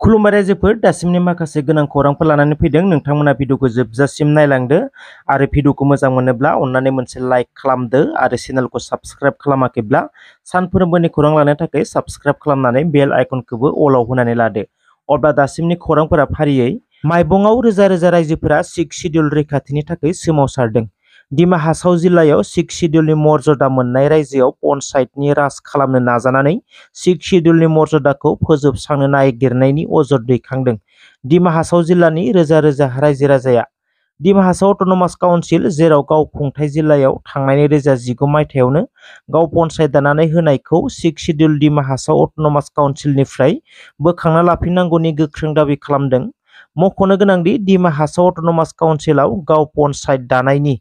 खुलुमबाय रायजोफोर, दासिमनि माखासे गोनां खौरांफोर लानानै फैदों। नोंथांमोना भिडिअखौ जोबजासिम नायलांदो आरो भिडिअखौ मोजां मोनोब्ला अन्नानै मोनसे लाइक खालामदो आरो चेनेलखौ साबस्क्राइब खालामाखैब्ला सानफ्रोमबोनि खौरां लानो थाखाय साबस्क्राइब खालामनानै बेल आइकनखौबो अलाव होनानै लादो। अब्ला दासिमनि खौरांफोरा फारियै माइबंआव रोजा रोजा रायजोफोरा सिक्स शिड्युल रैखाथिनि थाखाय सोमावसारदों। दिमा हासाव जिल्लायाव सिक्स शिड्युलनि मर्यादा मोननाय रायजोआव पन्चायतनि राज खालामनो नाजानानै सिक्स शिड्युलनि मर्यादाखौ फोजोबस्रांनो नागिरनायनि अजद दैखांदों। दिमा हासाव जिल्लानि रोजा रोजा रायजो राजाया दिमा हासाव अट'नमास काउन्सिल, जेराव गावखुंथाय जिल्लायाव थांनाय 2019 मायथाइयावनो गाव पन्चायत दानानै होनायखौ सिक्स शिड्युल दिमा हासाव अट'नमास काउन्सिलनिफ्राय बोखांना लाफिननांगौनि गोख्रों दाबि खालामदों। मख'नो गोनांदि दिमा हासाव अट'नमास काउन्सिलाव गाव पन्चायत दानायनि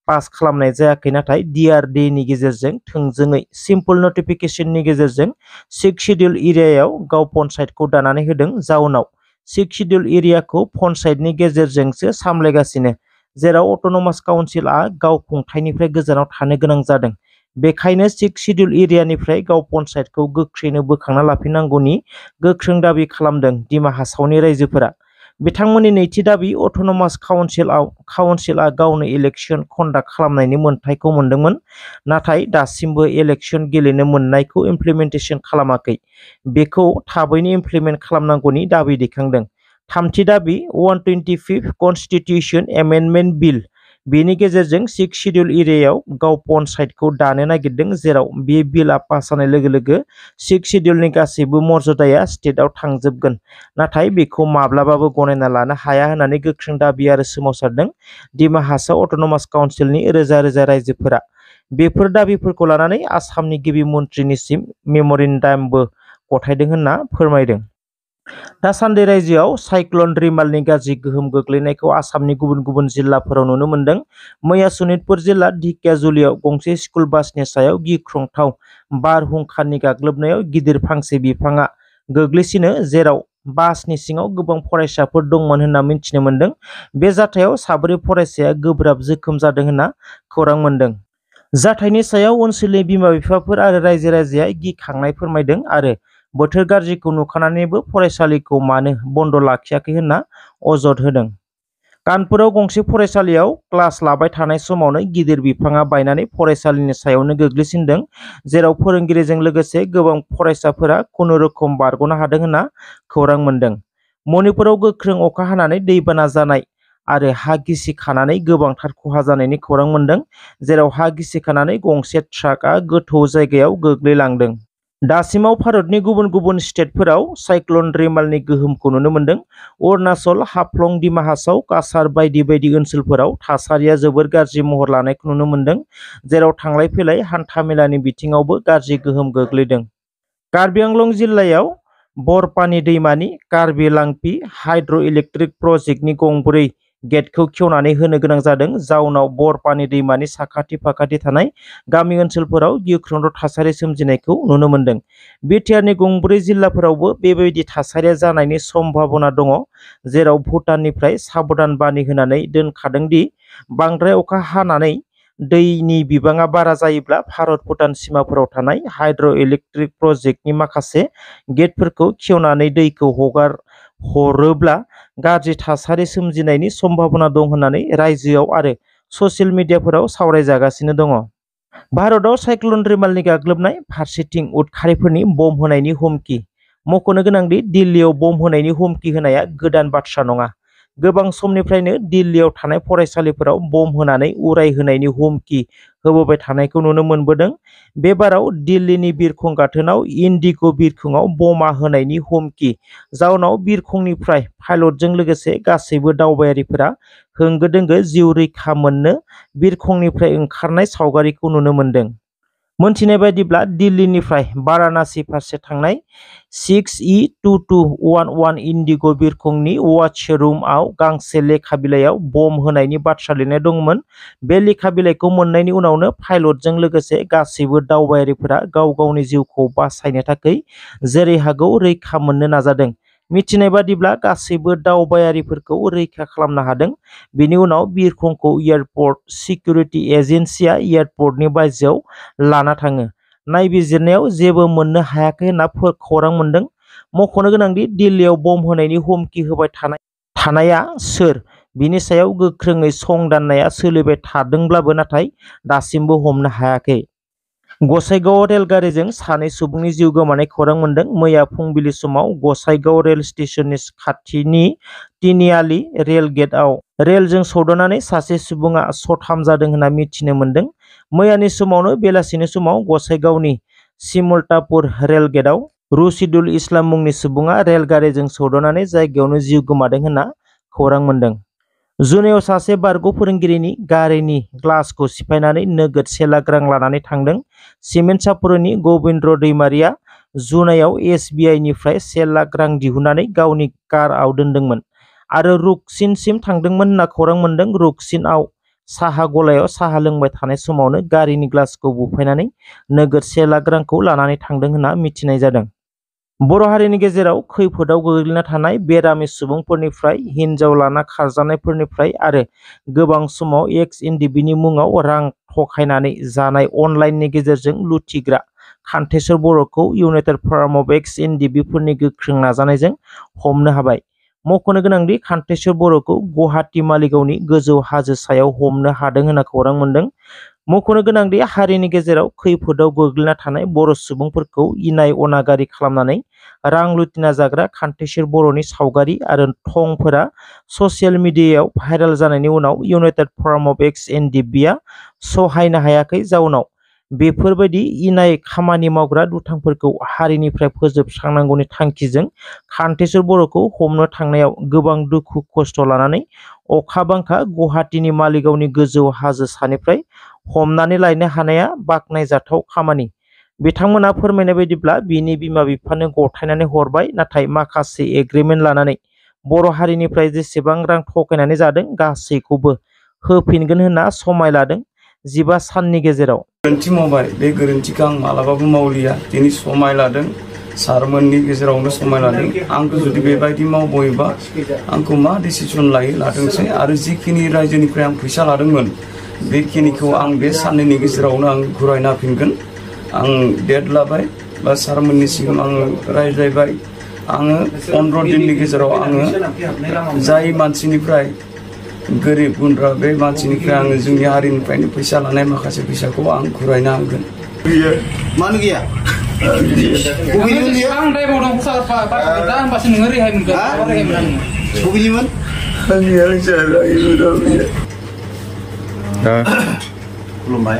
पास खालामनाय जायाखै, नाथाय DRDनि गेजेरजों थोंजोङै सिम्पल नटिफिकेशननि गेजेरजों सिक्स शिड्युल एरियायाव गाव पन्चायतखौ दानानै होदों। जाउनाव सिक्स शिड्युल एरियाखौ पन्चायतनि गेजेरजोंसो सामलायगासिनो, जेराव अट'नमास काउन्सिलआ गावखुंथायनिफ्राय गोजानाव थानो गोनां जादों। बेखायनो सिक्स शिड्युल एरियानिफ्राय गाव पन्चायतखौ गोख्रैनो बोखांना लाफिननांगौनि गोख्रों दाबि खालामदों दिमा हासावनि रायजोफोरा। बिथांमोननि नैथि दाबि, अट'नमास काउन्सिलआ गावनो इलेक्शन कन्डाक्ट खालामनायनि मोन्थाइखौ मोनदोंमोन, नाथाय दासिमबो इलेक्शन गेलेनो मोन्नायखौ इमप्लिमेन्टेशन खालामाखै। बेखौ थाबैनो इमप्लिमेन्ट खालामनांगौनि दाबि दैखांदों। थामथि दाबि, 125 कन्स्टिटिउशन एमेन्डमेन्ट बिल, बेनि गेजेरजों सिक्स शिड्युल एरियायाव गाव पन्चायतखौ दानो नागिरदों, जेराव बे बिलआ पास जानाय लोगो लोगो सिक्स शिड्युलनि गासैबो मर्यादाया स्टेटआव थांजोबगोन, नाथाय बेखौ माब्लाबाबो गनायना लानो हाया होननानै गोख्रों दाबि आरो सोमावसारदों दिमा हासाव अट'नमास काउन्सिलनि रोजा रोजा रायजोफोरा। बेफोर दाबिफोरखौ लानानै आसामनि गिबि मन्थ्रिनिसिम मेम'रेन्डामबो गथायदों होनना फोरमायदों। दासान्दि रायजोआव साइक्ल'न रिमालनि गाज्रि गोहोम गोग्लैनायखौ आसामनि गुबुन गुबुन जिल्लाफोराव नुनो मोन्दों। मैया सनितपुर जिल्ला ढेकियाजुलियाव गंसे स्कुल बासनि सायाव गिख्रंथाव बारहुंखानि गाग्लोबनायाव गिदिर फांसे बिफांआ गोग्लैसिनो, जेराव बासनि सिङाव गोबां फरायसाफोर दंमोन होनना मिथिनो मोन्दों। बे जाथायाव 4 फरायसाया गोब्राब जोखोम जादों होनना खौरां मोन्दों। जाथायनि सायाव ओनसोलनि बिमा-बिफाफोर आरो रायजो राजाया गिखांनाय फोरमायदों आरो बोथोर गाज्रिखौ नुखानानैबो फरायसालिखौ मानो बन्द लाखियाखै होनना अजद होदों। कानपुराव गंसे फरायसालियाव क्लास लाबाय थानाय समावनो गिदिर बिफांआ बायनानै फरायसालिनि सायावनो गोग्लैसिनदों, जेराव फोरोंगिरिजों लोगोसे गोबां फरायसाफोरा खुनुरुखुम बारग'नो हादों होनना खौरां मोन्दों। मणिपुराव गोख्रों अखा हानानै दैबाना जानाय आरो हा गिसिखानानै गोबांथार खहा जानायनि खौरां मोन्दों, जेराव हा गिसिखानानै गंसे ट्राकआ गोथौ जायगायाव गोग्लैलांदों। दासिमाव भारतनि गुबुन गुबुन स्टेटफोराव साइक्ल'न रिमालनि गोहोमखौ नुनो मोन्दों। अरुणाचल, हाफ्लं, दिमा हासाव, काछार बायदि बायदि ओनसोलफोराव थासारिया जोबोर गाज्रि महर लानायखौ नुनो मोन्दों, जेराव थांलाय फैलाय हान्था-मेलानि बिथिङावबो गाज्रि गोहोम गोग्लैदों। कार्बि आंलं जिल्लायाव बरपानी दैमानि कार्बि लांपि हाइड्र' इलेक्ट्रिक प्रजेक्टनि गंब्रै गेटखौ खेवनानै होनो गोनां जादों, जाउनाव बरपानी दैमानि साखाथि-फाखाथि थानाय गामि ओनसोलफोराव गिख्रंथाव थासारि सोमजिनायखौ नुनो मोन्दों। बिटिआरनि गंब्रै जिल्लाफोरावबो बेबायदि थासारिया जानायनि सम्भाबना दङ, जेराव भुटाननिफ्राय साबधान बानि होनानै दोनखादों दि बांद्राय अखा हानानै दैनि बिबाङा बारा जायोब्ला भारत-भुटान सिमाफोराव थानाय हाइड्र' इलेक्ट्रिक प्रजेक्टनि माखासे गेटफोरखौ खेवनानै दैखौ हरोब्ला गाज्रि थासारि सोमजिनायनि सम्भाबना दं होननानै रायजोआव आरो ससियेल मिडियाफोराव सावरायजागासिनो दङ। भारतआव साइक्ल'न रिमालनि गाग्लोबनाय, फारसेथिं उदखारिफोरनि बम होनायनि हुमखि। मख'नो गोनांदि दिल्लीयाव बम होनायनि हुमखि होनाया गोदान बाथ्रा नङा। गोबां समनिफ्रायनो दिल्लीयाव थानाय फरायसालिफोराव बम होनानै उरायहोनायनि हुमखि होबोबाय थानायखौ नुनो मोनबोदों। बे बाराव दिल्लीनि बिरखं गाथोनाव इन्डिग' बिरखंआव बमा होनायनि हुमखि, जाउनाव बिरखंनिफ्राय पाइलटजों लोगोसे गासैबो दावबायारिफोरा होंगो-दोंगो जिउ रैखा मोननो बिरखंनिफ्राय ओंखारनाय सावगारिखौ नुनो मोन्दों। मोनथिनाय बायदिब्ला दिल्लीनिफ्राय वाराणसि फारसे थांनाय 6E2211 इन्डिग' बिरखंनि वाच-रुमआव गांसे लेखा बिलाइयाव बम होनायनि बाथ्रा लिरनाय दंमोन। बे लेखा बिलाइखौ मोननायनि उनावनो पाइलटजों लोगोसे गासैबो दावबायारिफोरा गाव गावनि जिउखौ बासायनो थाखाय जेरै हागौ रैखा मोननो नाजादों। मिथिनाय बादिब्ला गासैबो दावबायारिफोरखौ रैखा खालामनो हादों। बेनि उनाव बिरखंखौ एयारपर्ट सिकिउरिटि एजेन्सिआ एयारपर्टनि बायजोआव लाना थाङो। नायबिजिरनायाव जेबो मोननो हायाखै होनना खौरां मोन्दों। मख'नो गोनांदि दिल्लीयाव बम होनायनि हुमखि होबाय थानाया सोर बिनि सायाव गोख्रोङै संदाननाया सोलिबाय थादोंब्लाबो नाथाय दासिमबो हमनो हायाखै। गसाइगाव रेलगारिजों 2 सुबुंनि जिउ गोमानाय खौरां मोन्दों। मैया फुंबिलि समाव गसाइगाव रेल स्टेशननि खाथिनि तिनिआलि रेल गेटआव रेलजों सौदावनानै 1 सुबुङा सथाम जादों होनना मिथिनो मोन्दों। मैयानि समावनो बेलासिनि समाव गसाइगावनि सिमलतापुर रेल गेटआव रुशिदुल इस्लाम मुंनि सुबुङा रेलगारिजों सौदावनानै जायगायावनो जिउ गोमादों होनना खौरां मोन्दों। जुनायाव सासे बारग' फोरोंगिरिनि गारिनि ग्लासखौ सिफायनानै नोगोद 1 लाख रां लानानै थांदों। सिमेन्ट-सापरिनि गबिन्द्र दैमारिया जुनायाव SBIनिफ्राय 1 लाख रां दिहुननानै गावनि कारआव दोनदोंमोन आरो रुकसिनसिम थांदोंमोन होनना खौरां मोन्दों। रुकसिनआव साहा गलायाव साहा लोंबाय थानाय समावनो गारिनि ग्लासखौ बुफायनानै नोगोद 1 लाख रांखौ लानानै थांदों होनना मिथिनाय जादों। बर' हारिनि गेजेराव खैफोदाव गोग्लैना थानाय बेरामि सुबुंफोरनिफ्राय, हिन्जाव लाना खारजानायफोरनिफ्राय आरो गोबां समाव एक्स-इनडिबिनि मुङाव रां थखायनानै जानाय अनलाइननि गेजेरजों लुथिग्रा कान्थेश्वर बर'खौ इउनाइटेड फराम अफ एक्स-इनडिबिफोरनि गोख्रों नाजानायजों हमनो हाबाय। मख'नो गोनांदि कान्थेश्वर बर'खौ गुवाहाटी मालिगावनि गोजौ हाजो सायाव हमनो हादों होनना खौरां मोन्दों। मख'नो गोनांदि हारिनि गेजेराव खैफोदाव गोग्लैना थानाय बर' सुबुंफोरखौ इनाय अनागारि खालामनानै रां लुथिना जाग्रा कान्थेश्वर बर'नि सावगारि आरो थंफोरा ससियेल मिडियायाव भाइरेल जानायनि उनाव इउनाइटेड फराम अफ एक्स-इनडिबिआ सहायनो हायाखै। जाउनाव बेफोरबायदि इनाय खामानि मावग्रा दुथांफोरखौ हारिनिफ्राय फोजोबस्रांनांगौनि थांखिजों कान्थेश्वर बर'खौ हमनो थांनायाव गोबां दुखु खस्थ' लानानै अखा बांखा गुवाहाटीनि मालिगावनि गोजौ हाजो सानिफ्राय हमनानै लायनो हानाया बाख्नायजाथाव खामानि। बिथांमोना फोरमायनाय बायदिब्ला बिनि बिमा-बिफानो गथायनानै हरबाय, नाथाय माखासे एग्रिमेन्ट लानानै बर' हारिनिफ्राय जेसेबां रां थगायनानै जादों गासैखौबो होफिनगोन होनना समाय लादों 15 साननि गेजेराव। गोरोन्थि मावबाय, बे गोरोन्थिखौ आं मालाबाबो मावलिया। दिनै समाय लादों, सारमोननि गेजेरावनो समाय लादों। आंखौ जुदि बेबायदि मावबोयोबा आंखौ मा डिसिसन लाथोंसै। आरो जिखिनि रायजोनिफ्राय आं फैसा लादोंमोन बेखिनिखौ आं बे साननैनि गेजेरावनो आं घुरायना होफिनगोन। आं डेट लाबाय बा सारमोननि सिगां आङो रायज्लायबाय। आङो 15 दिननि गेजेराव आङो जाय मानसिनिफ्राय गोरिब गुन्द्रा बे मानसिनिफ्राय आङो जोंनि हारिनिफ्रायनो फैसा लानाय माखासे फैसाखौ आं घुरायना होगोन। मानो गैया? खुलुमबाय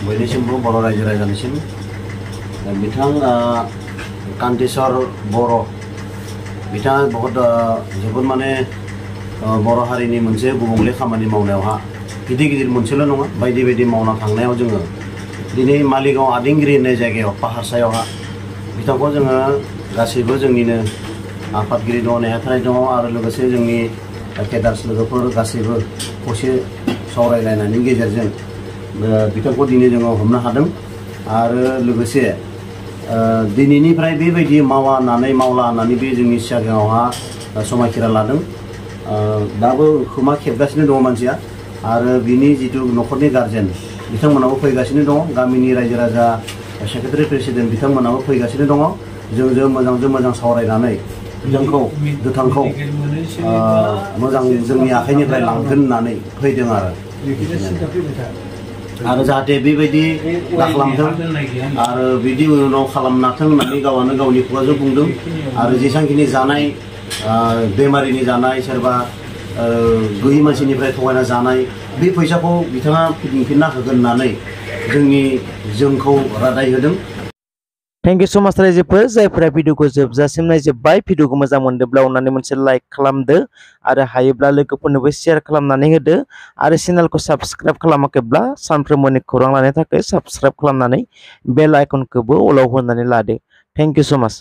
बयनिसिमबो बर' रायजो राजानिसिम। बिथां कान्थेश्वर बर' बिथाङा बहुत जोबोद माने बर' हारिनि मोनसे गुबुंले खामानि मावनायावहा गिदिर मोनसेल' नङा बायदि बायदि मावना थांनायाव जोङो दिनै मालिगाव आदिंगिरि होननाय जायगायाव पाहार सायावहा बिथांखौ जोङो गासैबो जोंनिनो आफादगिरि दङ, नेहाथारि दङ आरो लोगोसे जोंनि केडार्स लोगोफोर गासैबो खौसे सावरायलायनायनि गेजेरजों बिथांखौ दिनै जोङो हमनो हादों। आरो लोगोसे दिनैनिफ्राय बेबायदि मावला होननानै बे जोंनि सिगाङावहा समायखिरा लादों। दाबो खोमा खेबगासिनो दङ मानसिया आरो बिनि जिथु न'खरनि गार्जेन बिथांमोनाबो फैगासिनो दङ। गामिनि रायजो राजा सेक्रेटारि प्रेसिडेन्ट बिथांमोनाबो फैगासिनो दङ। जों मोजां सावरायनानै दुथांखौ मोजां जोंनि आखाइनिफ्राय लांगोन होननानै फैदों आरो जाहाथे बेबायदि दाखालामथों आरो बिदि उनाव खालामनाथों होननानै गावआनो गावनि खुगाजों बुंदों। आरो जेसांखिनि जानाय बेमारिनि जानाय सोरबा गैयि मानसिनिफ्राय थगायना जानाय बे फैसाखौ बिथाङा फिदिंफिनना होगोन होननानै जोंखौ रादाय होदों। थेंक इउ सो माच रायजोफोर जायफोरा भिडिअखौ जोबजासिम नायजोब्बाय। भिडिअखौ मोजां मोनदोंब्ला अननानै मोनसे लाइक खालामदो आरो हायोब्ला लोगोफोरनोबो शेयार खालामनानै होदो आरो चेनेलखौ साबस्क्राइब खालामाखैब्ला सानफ्रोमबोनि खौरां लानो थाखाय साबस्क्राइब खालामनानै बेल आइकनखौबो अलाव होनानै लादो। थेंक इउ सो माच।